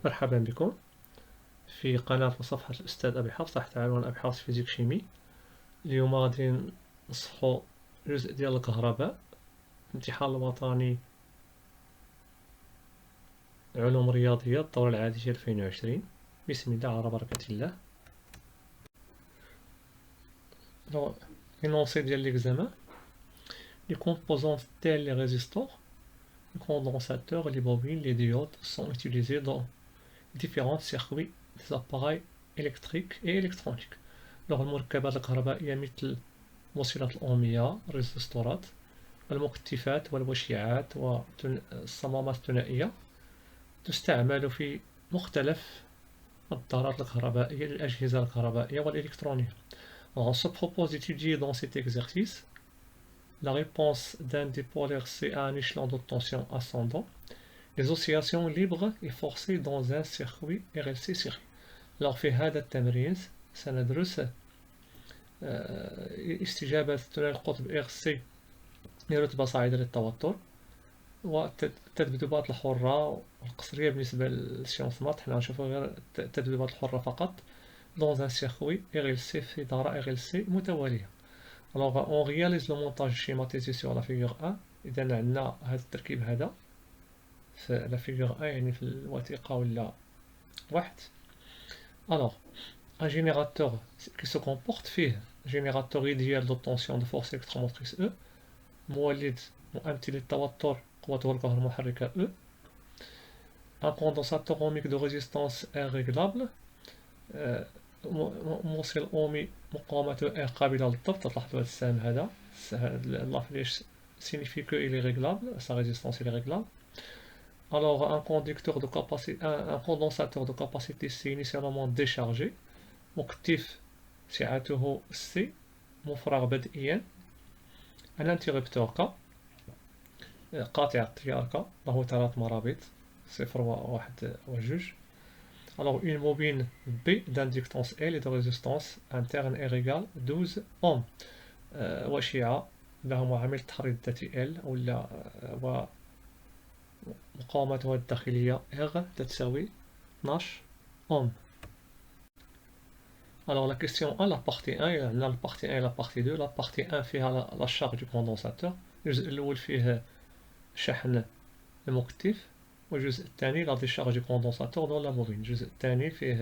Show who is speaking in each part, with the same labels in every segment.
Speaker 1: مرحبا بكم في قناة وصفحة الأستاذ أبي حفص تحت عنوان أبي حفص فيزيك شيمي. اليوم غادي نصحو جزء ديال الكهرباء، الامتحان الوطني علوم رياضية الدورة العادية 2020. بسم الله على بركة الله. l'énoncé ديال l'examen: les composantes telles les résistors, les condensateurs, les bobines, les diodes sont utilisés dans différents circuits des appareils électriques et électroniques. المركبات الكهربائية مثل موصلات الأومية، الريزستورات، المكتفات والوشيعات والصمامات الثنائية تستعمل في مختلف الدارات الكهربائية للأجهزة الكهربائية والإلكترونية. On se propose d'étudier dans cet exercice la réponse d'un dipolaire C à un échelon de tension ascendant, les oscillations libres et forcées dans un circuit RLC série. Alors في هذا التمرين سندرس استجابة ثنائي القطب RC لرتبة صاعدة للتوتر، والتذبذبات الحرة والقصرية بالنسبة للسيونس مات. حنا نشوفو غير التذبذبات الحرة فقط dans un circuit RLC في دارة RLC متوالية. Alors on réalise le montage schématisé sur la figure 1. إذا عندنا هذا التركيب هذا في la figure 1 يعني في الوثيقة ولا واحد. Alors un générateur qui se comporte فيه générateur idéal de tension de force électromotrice E، مولد مؤمثل للتوتر قوته الكهرومحركة E، un condensateur ohmique de résistance R réglable، موصل أومي مقاومته R قابلة للضبط. تلاحظوا هذا السهم هذا l'affiche signifie que il est réglable, sa résistance est réglable. Alors un conducteur de capacité, un condensateur de capacité C initialement déchargé، مكتف سعته C مفرغ بدئيا. un interrupteur K قاطع التيار K له 3 مرابط 0 و1 و2. Alors une bobine B d'inductance L et de résistance interne R égale 12 ohms، وشيعة لها معامل التحريض الذاتي L ولا ومقاومتها الداخلية R تساوي 12 ohms. Alors la question 1, la partie 1، la partie 1 et la partie 2. La partie 1 فيها la charge du condensateur، الجزء الأول فيه شحن المكتف، والجزء الثاني لا ديشارج دو كوندونساتور دون لا بوبين، الجزء الثاني فيه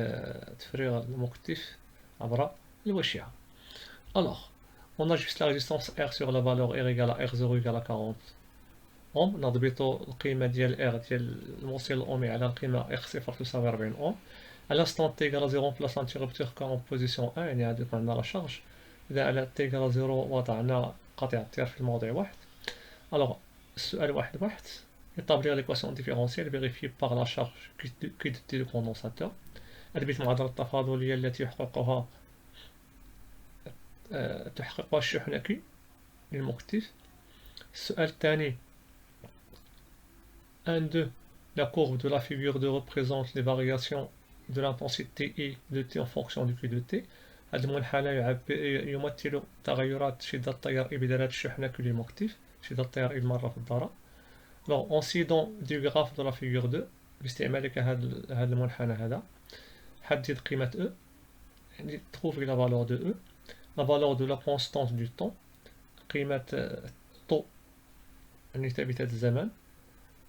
Speaker 1: تفريغ المكتف عبر الوشيعة. Alors on ajuste la résistance R sur la valeur R égale à R0 égale à 40 ohms. نضبطوا القيمة ديال R ديال الموصل الأومي على القيمة R0 تساوي 40 ohms. À l'instant t égale à 0 on place l'interrupteur K en position 1، يعني غادي يكون عندنا لا شارج. إذا على t égale à 0 وضعنا قاطع التيار في الموضع واحد. Alors السؤال واحد établir l'équation différentielle vérifiée par la charge quiddité du condensateur. أثبت المعادلة التفاضلية التي يحققها الشحنة Q للمكتف. السؤال الثاني 1-2 la courbe de la figure 2 représente les variations de l'intensité I de T en fonction du Q de T. هذا المنحنى يمثل تغيرات شدة التيار I بدلالة الشحنة Q للمكتف، شدة التيار I المرة في الدارة. Alors en suivant du graphe de la figure 2 باستعمالك هذا المنحنى هذا حدد قيمة E، يعني trouver la valeur de E، la valeur de la constante du temps، قيمة طو يعني ثابتة الزمن،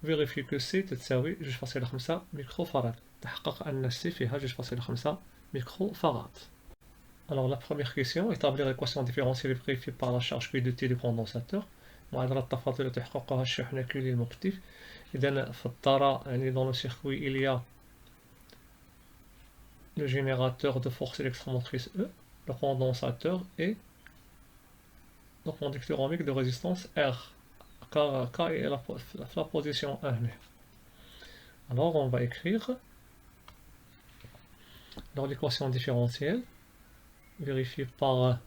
Speaker 1: vérifier que C تساوي 2.5 ميكروفاراد، تحقق أن C فيها 2.5 ميكروفاراد. Alors la première question: établir l'équation différentielle vérifiée par la charge Q de T du condensateur، معادلة التفاضل تحققها الشحنة Q للمكتف. إذا في الدارة يعني dans le circuit il y a le générateur de force électromotrice E, le condensateur et le conducteur ohmique de résistance R, car K est la position 1. Alors on va écrire l'équation différentielle vérifiée par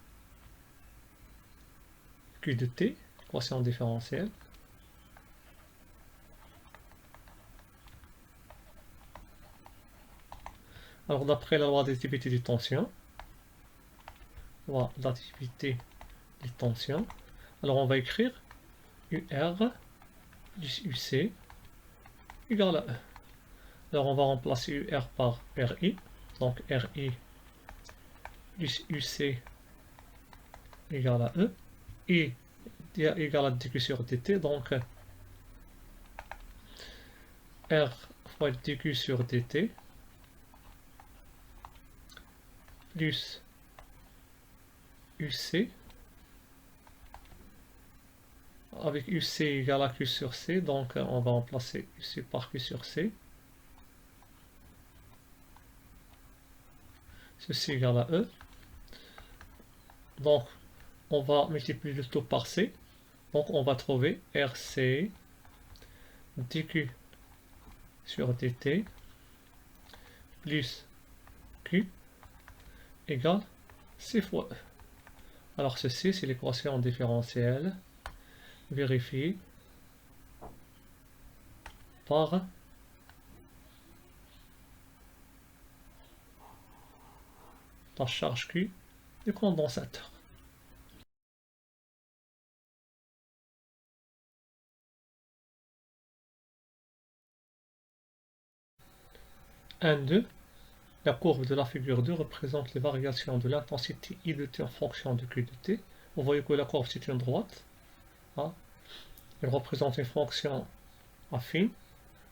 Speaker 1: Q de T, équation différentielle. Alors d'après la loi d'additivité des tensions, alors on va écrire UR plus UC égale à E. Alors on va remplacer UR par RI. Donc RI plus UC égale à E. I égale à dq sur dt. Donc R fois dq sur dt plus UC avec UC égale à Q sur C, donc on va remplacer UC par Q sur C. Ceci égale à E. Donc on va multiplier le tout par C. Donc on va trouver RC dQ sur dt plus Q égale C fois E. Alors ceci c'est l'équation différentielle vérifiée par la charge Q du condensateur. 1,2. La courbe de la figure 2 représente les variations de l'intensité I de t en fonction de Q de t. Vous voyez que la courbe c'est une droite. Hein. Elle représente une fonction affine.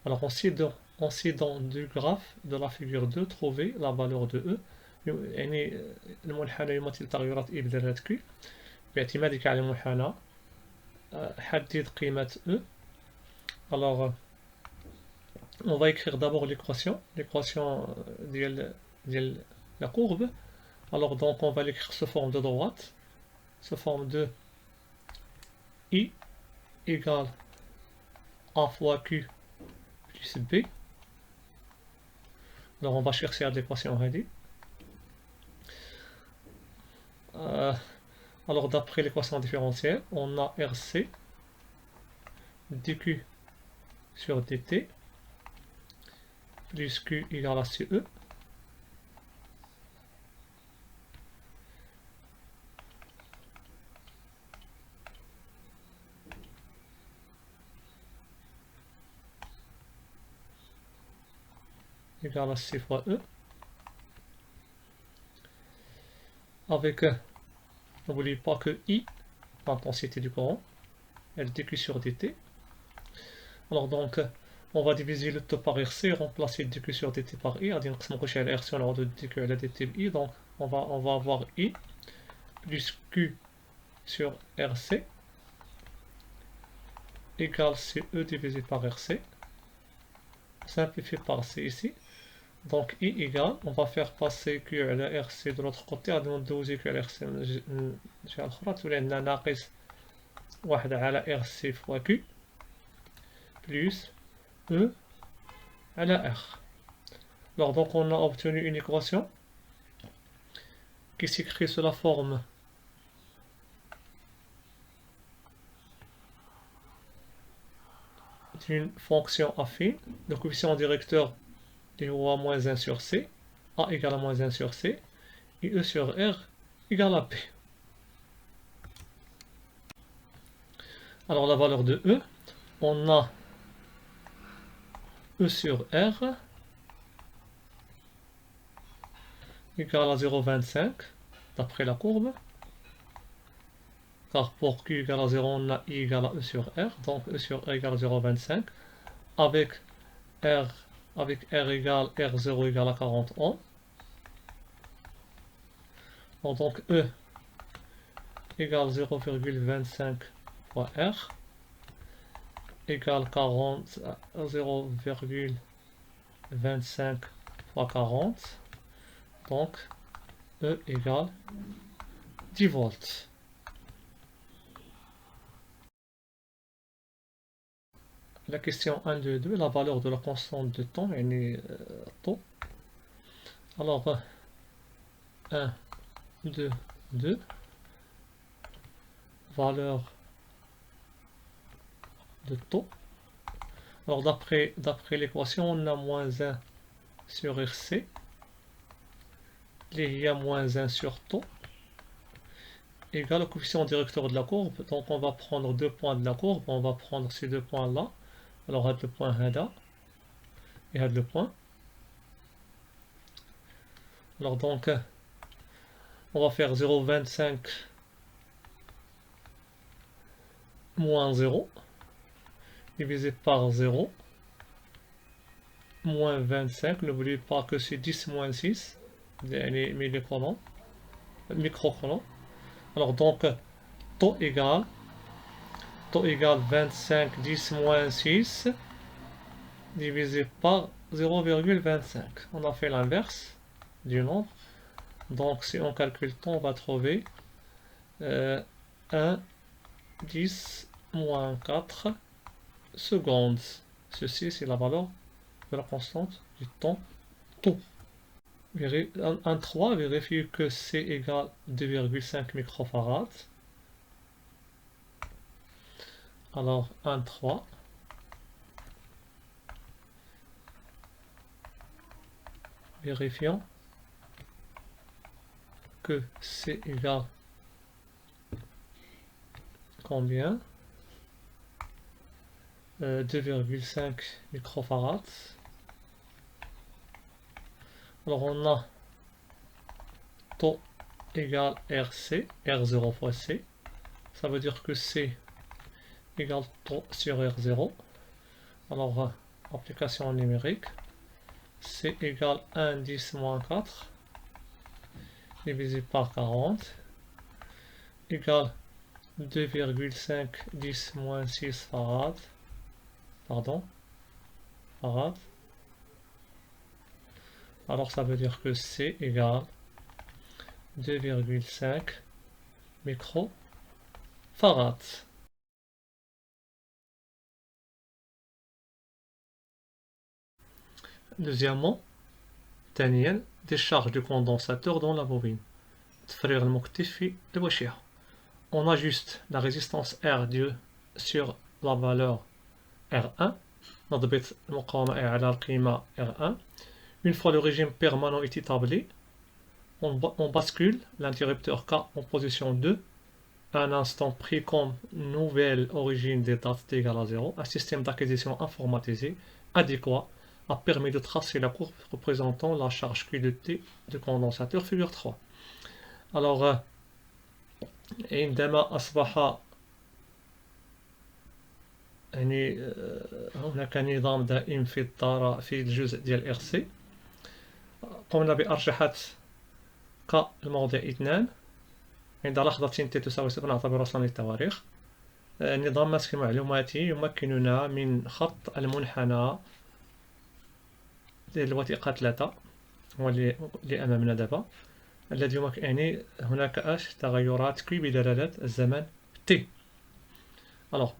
Speaker 1: Alors en s'aidant du graphe de la figure 2, trouver la valeur de E. يعني المنحنى يمثل تغيرات I بدالة Q. باعتمادك على المنحنى حدد قيمة E. Alors on va écrire d'abord l'équation de la courbe. Alors donc on va l'écrire sous forme de droite, sous forme de I égale A fois Q plus B. Alors on va chercher à l'équation ready. Alors d'après l'équation différentielle, on a RC dQ sur dt plus Q égale à CE égale à C fois E avec, n'oubliez pas que I, l'intensité du courant, elle dQ sur dt. Alors donc on va diviser le tout par RC, remplacer dQ sur dt par I, غادي نقسمو على RC on aura de dQ على dt I, donc on va avoir I plus Q sur RC égale CE divisé par RC, simplifié par C ici. Donc I égale, on va faire passer Q à la RC de l'autre côté, غادي ندوزي Q على RC من الجهة الأخرى، تولي عندنا ناقص واحد على RC fois Q plus E à la R. Alors donc on a obtenu une équation qui s'écrit sous la forme d'une fonction affine. Le coefficient directeur est A moins 1 sur C, A égale à moins 1 sur C, et E sur R égale à P. Alors la valeur de E, on a E sur R égale à 0,25 d'après la courbe, car pour Q égale à 0 on a I égale à E sur R, donc E sur R égale à 0,25 avec R égale R0 égale à 40 ohms. Donc E égale 0,25 fois R égale 0,25 fois 40, donc E égale 10 volts. La question 1, 2, 2, la valeur de la constante de temps, taux. Alors 1, 2, 2, valeur de taux. Alors d'après l'équation, on a moins 1 sur RC, il y a moins 1 sur taux, égale au coefficient directeur de la courbe. Donc on va prendre deux points de la courbe, on va prendre ces deux points là. Alors le point هذا et le point. Alors donc, on va faire 0,25 moins 0 divisé par 0 moins 25. N'oubliez pas que c'est 10 moins 6, les microcolons. Alors donc, taux égale 25, 10 moins 6 divisé par 0,25. On a fait l'inverse du nombre. Donc si on calcule le temps, on va trouver 1, 10 moins 4 secondes. Ceci, c'est la valeur de la constante du temps tau. 3, vérifie que C égale 2,5 microfarads. Alors 3. Vérifions que C égale combien? 2,5 microfarads. Alors on a taux égale RC, R0 fois C. Ça veut dire que C égale taux sur R0. Alors application numérique, C égale 1, 10 moins 4 divisé par 40 égale 2,5 10 moins 6 farad. Farad. Alors ça veut dire que C égale 2,5 microfarads. Deuxièmement, ثانيا décharge du condensateur dans la bobine. تفريغ المكتف في الوشيحة. On ajuste la résistance R2 sur la valeur R1. نضبط المقاومة R على القيمة R1. Une fois le régime permanent est établi, on bascule l'interrupteur K en position 2. Un instant pris comme nouvelle origine des dates égale à 0. Un système d'acquisition informatisé adéquat a permis de tracer la courbe représentant la charge Q de T du condensateur figure 3. Alors, عندما أصبح يعني هناك نظام دائم في الدارة في الجزء ديال RC، قمنا بأرجحة ك الموضع 2 عند لحظة T تساوي 0 نعتبر أصلا التواريخ. نظام مسح معلوماتي يمكننا من خط المنحنى ديال الوثيقة 3 هو اللي أمامنا دابا، الذي يمكن يعني هناك تغيرات Q بدلالة الزمن T. Alors,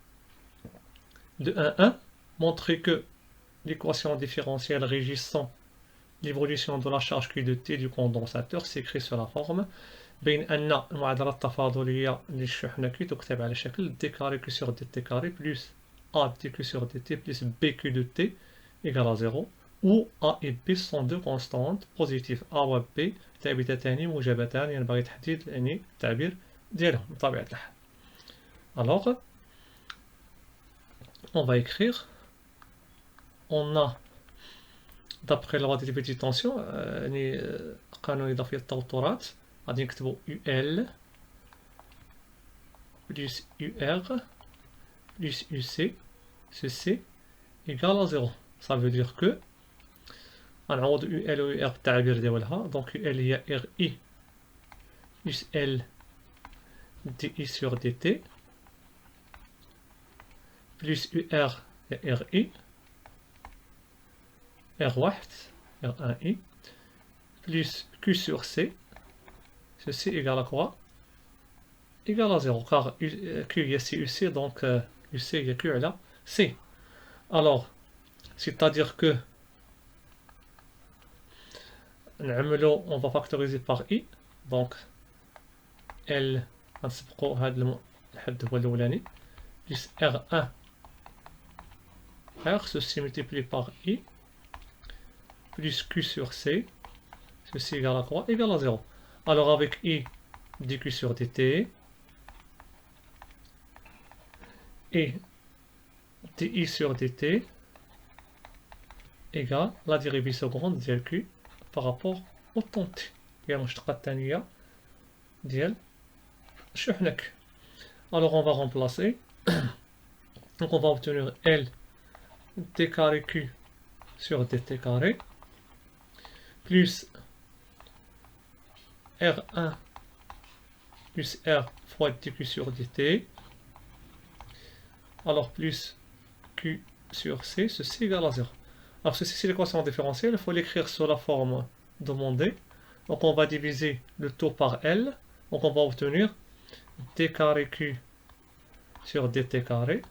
Speaker 1: de 1,1, montrer que l'équation différentielle régissant l'évolution de la charge Q de T du condensateur s'écrit sur la forme بين أن المعادلة التفاضلية للشحنة Q تكتب على شكل d carré Q sur dt carré plus A dQ sur dt plus BQ de T égale à 0, où A et B sont deux constantes positives A و B ثابتتان موجبتان، ينبغي تحديد يعني التعبير ديالهم بطبيعة الحال. Alors, on va écrire, on a d'après la loi des petites tensions يعني قانون إضافية التوترات غادي نكتبو UL plus UR plus UC ceci égale à 0. Ça veut dire que غنعوض UL و UR بالتعابير ديالها. Donc UL هي RI plus L dI sur dt plus UR هي RI R1 R1I plus Q sur C, ceci égale à quoi? Égale à 0, car Q il y a CUC, donc UC il y a Q là, C. Alors, c'est-à-dire que on va factoriser par I, donc L غنسبقو هاد الحد هو الأولاني plus R1 R, ceci multiplié par I plus Q sur C, ceci égale à quoi? Égale à 0. Alors avec I dQ sur dt et dI sur dt égale la dérivée seconde ديال Q par rapport au temps T. هي المشتقة الثانية ديال شحنة Q. Alors on va remplacer. Donc on va obtenir L T carré Q sur dt carré plus R1 plus R fois dq sur dt, alors plus Q sur C, ceci égale à 0. Alors ceci c'est l'équation différentielle, il faut l'écrire sous la forme demandée. Donc on va diviser le tout par L, donc on va obtenir t carré Q sur dt carré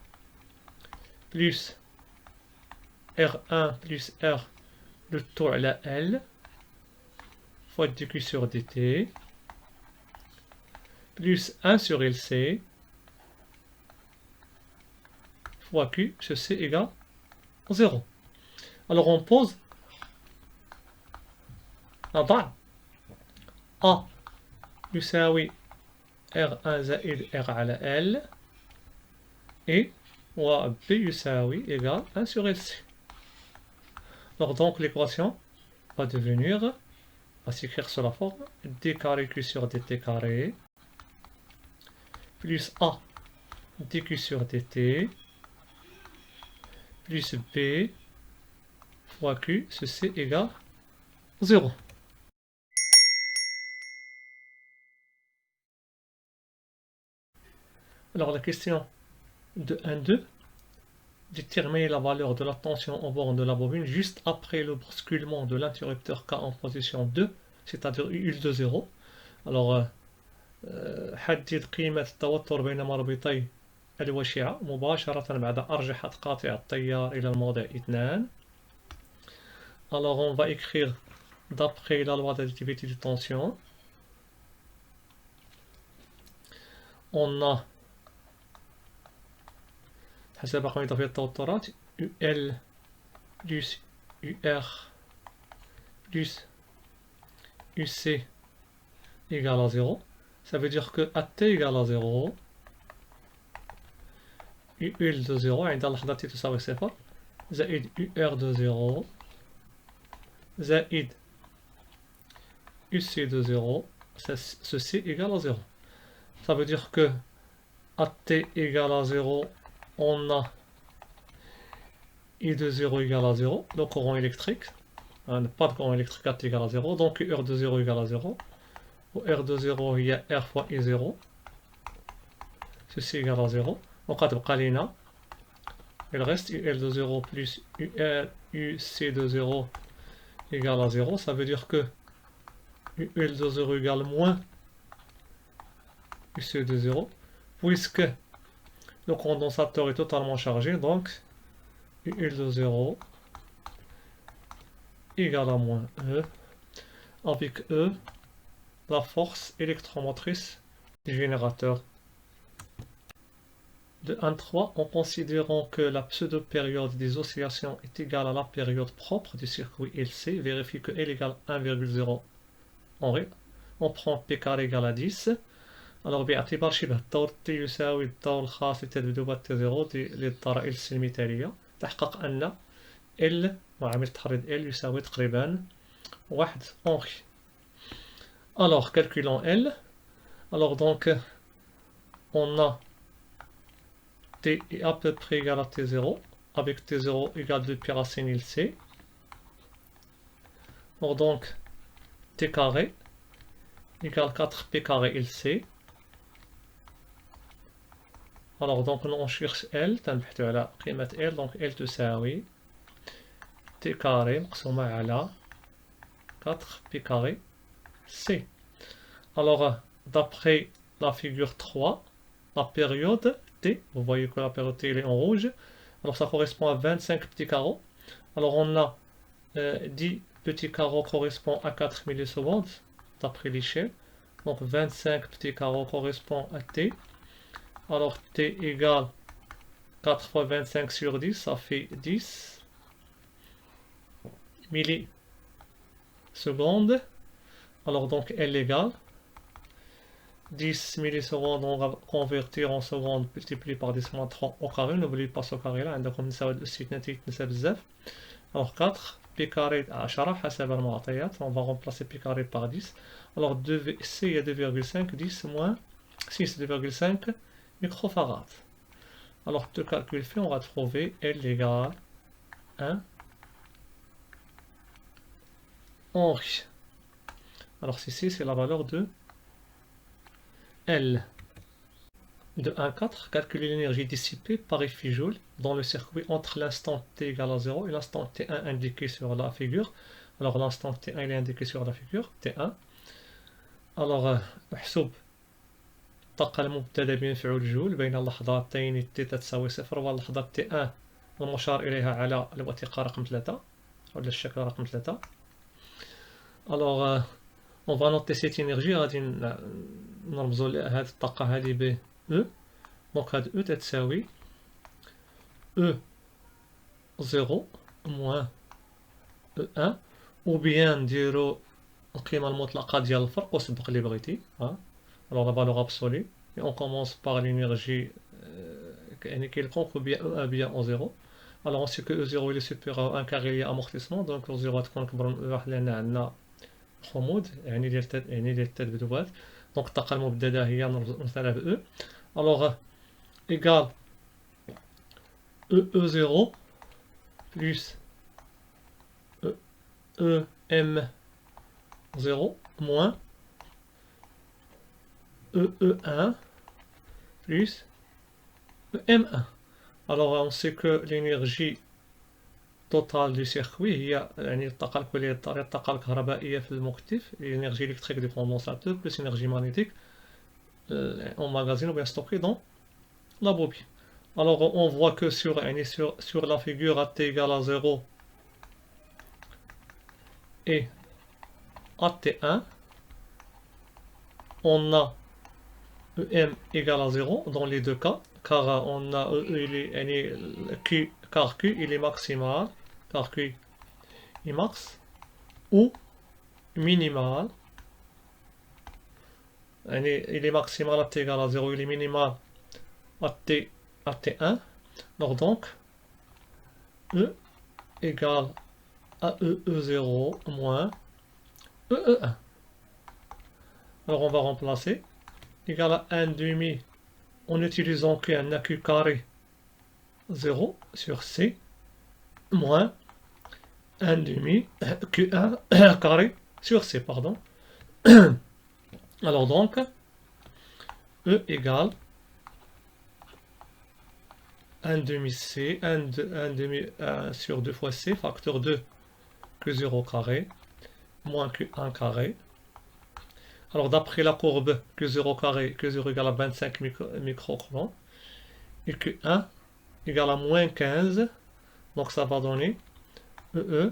Speaker 1: plus R1 plus R le tout à la L fois dq sur dt plus 1 sur LC fois Q sur C égale 0. Alors on pose نضع A يساوي R1 زائد R على L et B يساوي égale 1 sur LC. Alors donc l'équation va devenir, va s'écrire sur la forme d carré Q sur dt carré plus A dq sur dt plus B fois Q sur C égale 0. Alors la question de 1,2, déterminer la valeur de la tension en borne de la bobine juste après le basculement de l'interrupteur K en position 2, c'est-à-dire UL de 0. Alors حدد قيمة التوتر بين مربطي الوشعة مباشرة بعد أرجحة قاطع التيار إلى الموضع 2. Alors on va écrire d'après la loi d'additivité de tension. On a حسب قانون إضافية التوترات UL plus UR plus UC égale à 0. Ça veut dire que AT égale à 0 UL de 0 عند اللحظة T تساوي 0 زائد UR de 0 زائد UC de 0, ceci égale à 0. Ça veut dire que AT égale à 0, on a I de 0 égale à 0, le courant électrique, pas de courant électrique, AT égale à 0, donc R de 0 égale à 0. Au R de 0, il y a R fois I0, ceci égale à 0. Donc il reste UL de 0 plus UC de 0 égale à 0, ça veut dire que UL de 0 égale moins UC de 0, puisque le condensateur est totalement chargé, donc UL de 0 égale à moins E, avec E, la force électromotrice du générateur. De 1,3, en considérant que la pseudo-période des oscillations est égale à la période propre du circuit LC, vérifie que L égale 1,0 en règle. On prend P carré égale à 10. Alors باعتبار شبه الدور T يساوي الدور الخاص لتذبذبات T0 للطرائل المثالية، تحقق أن L معامل تحريض L يساوي تقريبا 1 Henri. Alors calculons L. Alors donc on a T est à peu près égal à T0 avec T0 égale 2 pi racine LC. Donc T carré égale 4 P carré LC. Alors donc on cherche L, تنبحث على قيمة L, donc L تساوي T carré مقسومة على 4 P carré C. Alors d'après la figure 3, la période T, vous voyez que la période T elle est en rouge, alors ça correspond à 25 petits carreaux. Alors on a 10 petits carreaux correspond à 4 millisecondes d'après l'échelle, donc 25 petits carreaux correspond à T. Alors T égale 4 fois 25 sur 10, ça fait 10 millisecondes. Alors donc L égale 10 millisecondes, on va convertir en secondes multiplié par 10 moins 3 au carré. N'oubliez pas ce carré là, عندكم نساو الأس يتناسب بزاف. Alors 4, pi carré 10 حسب المعطيات. On va remplacer pi carré par 10. Alors 2C, il y a 2,5, 10 moins 6, 2,5 microfarad. Alors deux calculs faits, on va trouver L égale 1 Henri. Alors ici, c'est la valeur de L. De 1,4, calculer l'énergie dissipée par effijoule dans le circuit entre l'instant t égale à 0 et l'instant t1 indiqué sur la figure. Alors l'instant t1 il est indiqué sur la figure, t1. Alors احسب الطاقة المبتدأ بمفعول جول بين اللحظتين t تساوي 0 واللحظة t1 المشار إليها على الوثيقة رقم 3 ولا الشكل رقم 3. Alors on va noter cette énergie غادي نرمزوا هذه الطاقة هذه ب E. Donc هاد E تتساوي E0 moins E1 ou bien نديرو القيمة المطلقة ديال الفرق وسبق اللي بغيتي. Alors la valeur absolue et on commence par l'énergie يعني quelconque ou bien E1 bien E0. Alors on sait que E0 il est supérieur à 1 car il y a amortissement, donc E0 غتكون أكبر من E1 لأن عندنا خمود يعني ديال التذبذبات. Donc الطاقة المبددة هي نرمزها ب E. Alors égale E0 plus EM0 moins EE1 plus EM1. Alors on sait que l'énergie totale du circuit هي يعني الطاقة الكلية للتيار الطاقة الكهربائية في المكتف l'énergie électrique du condensateur plus énergie magnétique emmagasinée ou bien stockée dans la bobine. Alors on voit que sur la figure AT égale à 0 et AT1, on a EM égale à 0 dans les deux cas, car on a car Q il est maximal, car Q est max, ou minimal, il est maximal à T égale à 0, il est minimal à T1, donc E égale à E0 moins E1. Alors on va remplacer égal à 1 demi en utilisant Q un Q carré 0 sur C moins 1 demi Q1 carré sur C, pardon. Alors donc E égale 1 demi C, 1 demi 1 sur 2 fois C, facteur 2 Q0 carré moins Q1 carré. Alors d'après la courbe Q0 carré, Q0 égale à 25 microcoulombs et Q1 égale à moins 15, donc ça va donner EE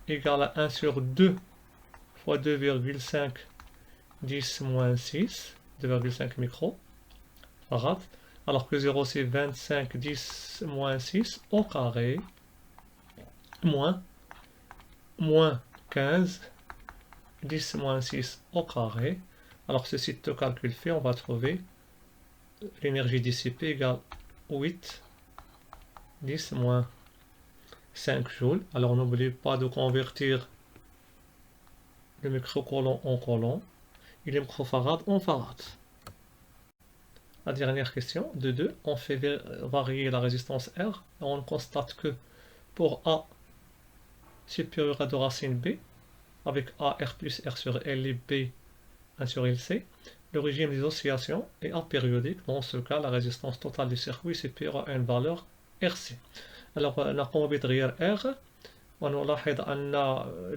Speaker 1: égale à 1 sur 2 fois 2,5 10 moins 6, 2,5 microfarad. Alors Q0 c'est 25 10 moins 6 au carré moins 15 10 moins 6 au carré. Alors ce site de calcul fait, on va trouver l'énergie dissipée égale 8 10 moins 5 joules. Alors n'oubliez pas de convertir le microcoulomb en coulomb et les microfarads en farad. La dernière question, de 2, on fait varier la résistance R et on constate que pour A supérieur à 2 racine B, avec A R plus R sur L et B 1 sur LC, le régime des oscillations est apériodique. Dans ce cas, la résistance totale du circuit est supérieure à une valeur RC. Alors نقوم بتغيير R ونلاحظ أن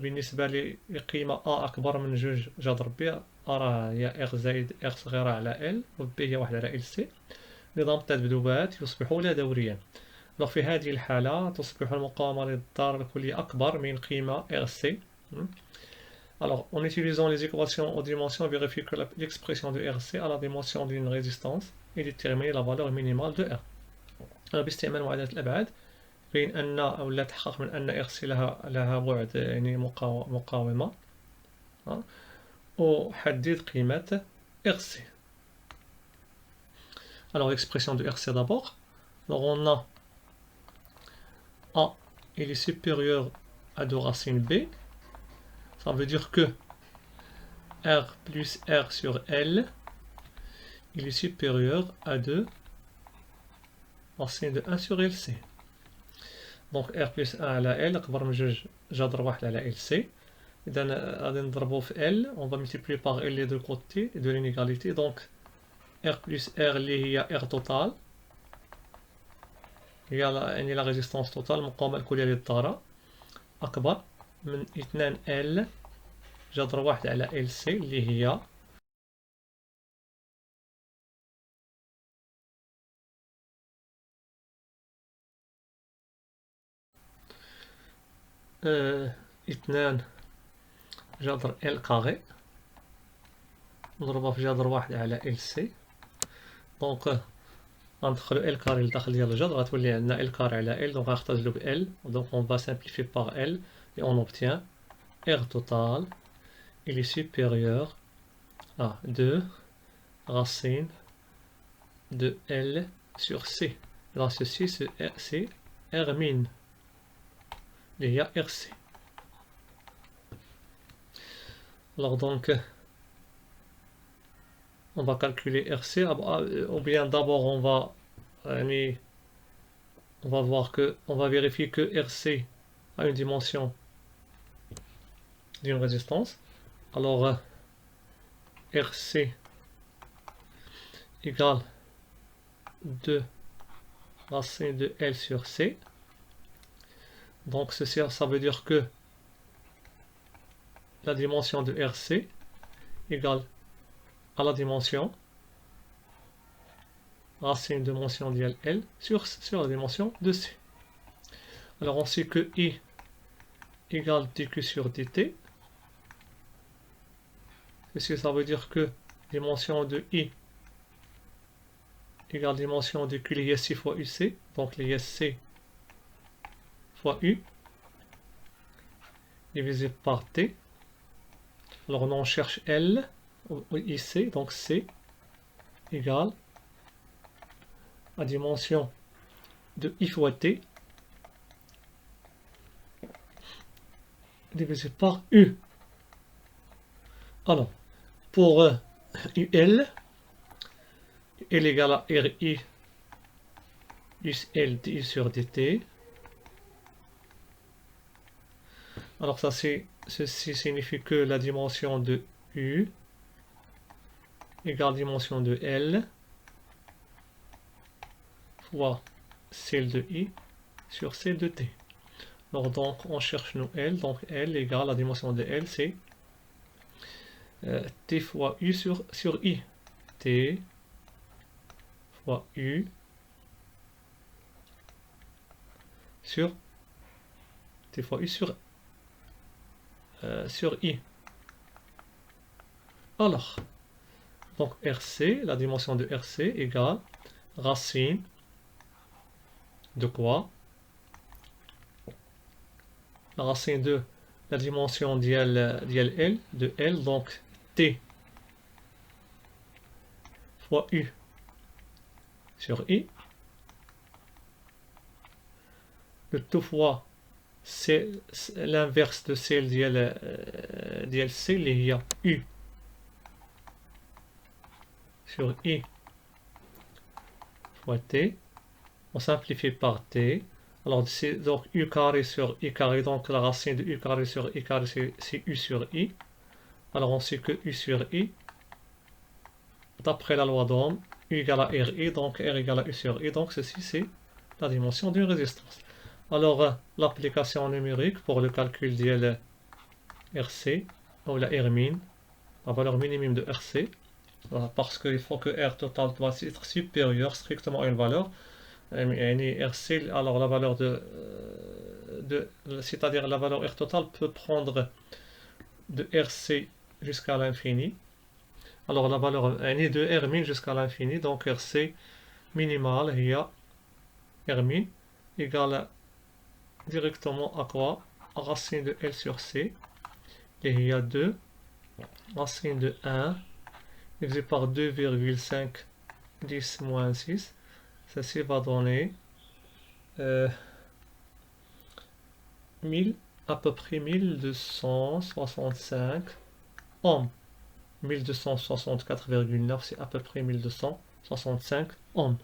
Speaker 1: بالنسبة لقيمة A أكبر من 2 جذر B، A راه هي R زائد R صغيرة على L و B هي 1 على LC. نظام التذبذبات يصبح لا دوريا. Alors في هذه الحالة تصبح المقاومة للتيار الكلي أكبر من قيمة RC. Alors, en utilisant les équations aux dimensions, on vérifie que l'expression de RC a la dimension d'une résistance et déterminer la valeur minimale de R. Alors, باستعمال معادلة الأبعاد بين أن أو لا تحقق من أن RC لها بعد يعني مقاومة وحدد قيمة RC. Alors, l'expression de RC d'abord. Alors, on a A il est supérieur à 2 racine B, ça veut dire que R plus R sur L, il est supérieur à 2 racine de 1 sur LC. Donc R plus 1 على L أكبر من 2 جذر 1 على LC. إذا غادي نضربو في L, on va multiplier par L les deux côtés de l'inégalité. Donc R plus R اللي هي R total هي يعني la résistance totale المقاومة الكلية للطارة أكبر من 2 L جذر 1 على LC اللي هي 2 جذر L كاري نضربها في جذر 1 على LC. دونك غندخلو L كاري لداخل ديال الجذر غتولي عندنا L كاري على L. دونك غنختزلو ب L. دونك on va simplifier par L et on obtient R total il est supérieur à 2 racine de L sur C. Là ceci c'est R min اللي هي RC. Alors donc on va calculer RC ou bien d'abord on va voir que on va vérifier que RC a une dimension d'une résistance. Alors RC égale 2 racine de L sur C. Donc ceci ça veut dire que la dimension de RC égale à la dimension racine de dimension d'L L sur la dimension de C. Alors on sait que I égale dQ sur dt. Ceci ça veut dire que dimension de I égale dimension de Q lié SC fois UC. Donc lié C fois U divisé par T. Alors on cherche L ou IC, donc C égale à dimension de I fois T divisé par U. Alors pour UL, L égale à RI plus L di sur dt. Alors ça ceci signifie que la dimension de U égale dimension de L fois celle de I sur celle de T. Alors donc on cherche nous L, donc L égale la dimension de L c'est T fois U sur I. T fois U sur T fois U sur I. Alors, donc RC, la dimension de RC égale racine de quoi? La racine de la dimension d'L de L, donc T fois U sur I. Le tout fois c'est l'inverse de celle d'LC, il y a U sur I fois T. On simplifie par T. Alors c'est donc U carré sur I carré, donc la racine de U carré sur I carré c'est U sur I. Alors on sait que U sur I, d'après la loi d'Ohm, U égale à RI, donc R égale à U sur I, donc ceci c'est la dimension d'une résistance. Alors l'application numérique pour le calcul de RC, ou la R min, la valeur minimum de RC, parce qu'il faut que R total doit être supérieur strictement à une valeur. RC, alors la valeur c'est-à-dire la valeur R total peut prendre de RC jusqu'à l'infini. Alors la valeur de R min jusqu'à l'infini, donc RC minimal, il y a R min égale directement à quoi? À racine de L sur C, et il y a 2 racine de 1 divisé par 2,5 10 moins 6. Ceci va donner 1000, à peu près 1265 ohms. 1264,9, c'est à peu près 1265 ohms.